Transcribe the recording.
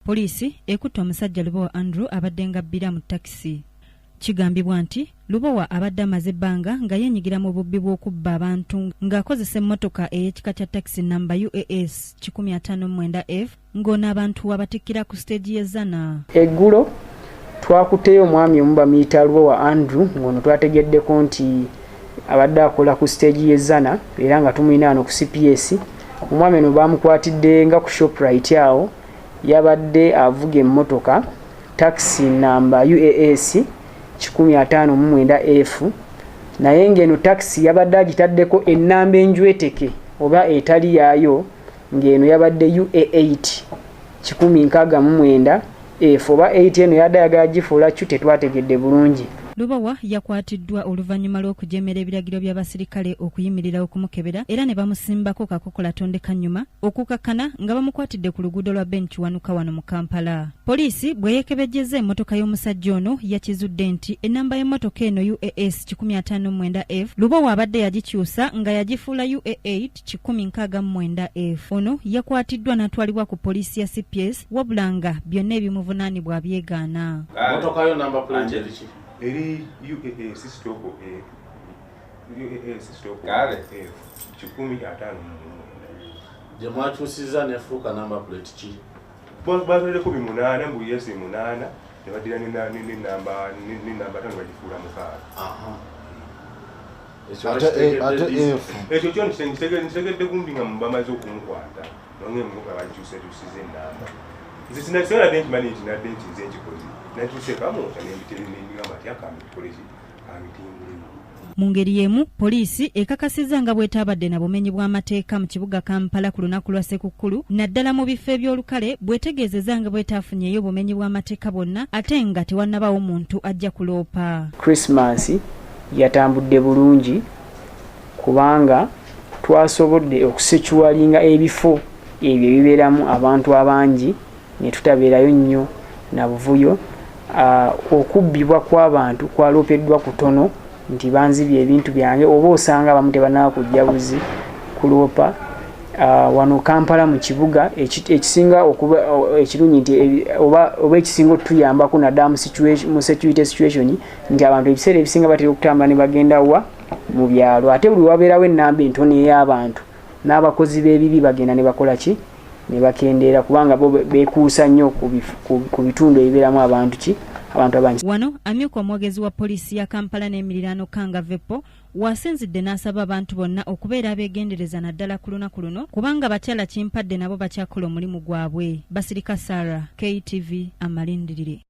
Poliisi ekutte omusajja Lubowa Andrew abadde ngabbira mu takisi. Kigambibwa nti Lubowa abadde amaze ebbanga nga yeenyigira mu bubbi bw'okubba abantu ng'akozesa emmotoka ey'ekika kya takisi namba UAS 159F ng'ona abantu abatikkira ku siteegi y'ezzana. Eggulo twakuteyo omwami omu bamuyita Lubowa Andrew ng'ono twategeddeko nti abadde akola ku siteegi y'ezzana era nga tumulina wano ku CPS. Omwami ono baamukwatidde nga ku Shoprite awo yabadde avuga emmotoka takisi namba UAS 159F naye ng'eno takisi yabadde agitaddeko ennamba enjweteke oba etali yaayo ng'eno yabadde UA8 169F oba 8 eno yadde ayagala gifuula kyo tetwategedde bulungi. Lubowa yakwatiddwa oluvannyuma lw'okujemera ebiragiro by'abasirikale okuyimirira okumukebera era ne bamusimbako kakokola tondekanyuma okukakkana nga bamukwatidde ku luguudo lwa Benkiwanuka wano mu Kampala. Poliisi bwe yeekebejjeza emmotoka y'omusajja ono yakizudde nti ennamba y'emmotoka eno UAS 159F Lubowa abadde yagikyusa nga yagifuula UA8 169F. Ono yakwatiddwa n'atwalibwa ku poliisi ya CPS wabula nga byonna ebimuvunaanibwa byegaana. Mmotoka yo namba plate eriki? Eri UAS stoko Kale 159. Je mwakyusiza nefuuka namba plate ki? Basaleko bimunana mbu yes munana ne badira n'ennamba 5 bagifuula mukaaga. Ekyo kyo ntegedde kumbi nga bamaze okumukwata nonge muka bakyusiza ennamba. Nze sinasera denti manage na denti nze nkikozi. Mu ngeri y'emu poliisi ekakasizza nga bw'etabadde na bumenyi bw'amateeka mu kibuga Kampala ku lunaku lwa Ssekukkulu naddala mu bifo eby'olukale bw'etegeezezza nga bw'etaafunyeeyo bumenyi bw'amateeka bwonna ate nga tewannabawo muntu ajja kuloopa. Christmas yatambudde bulungi kubanga twasobodde okusekiwalinga ebifo ebyo ebibeeramu abantu abangi ne tutabeerayo nnyo na buvuyo. Okubbibwa kw'abantu kwaloopeddwa kutono nti banzibye ebintu byange oba osanga abamu tebanaba kujja buzi kuloopa. Wano Kampala mu kibuga ekisinga okuba ekirungi nti oba ekisinga otuyambako naddala mu security situation nti abantu ebiseera ebisinga batera okutambula ne bagenda wa mu byalo ate buli wabeerawo ennamba entono ey'abantu n'abakozi b'ebibi bagenda ne bakola ki ne bakendeera kubanga bo beekuusa nnyo ku bitundu ebibeeramu abantu abangi. Wano amyuka omwogezi wa poliisi ya Kampala n'emiriraano Kanga Vepo wasinzidde n'asaba abantu bonna okubeera abeegendereza naddala ku lunaku luno kubanga bakyala kimpadde nabo bakyakola omulimu gwabwe. Basirika Sarah, KTV, Amalindirire.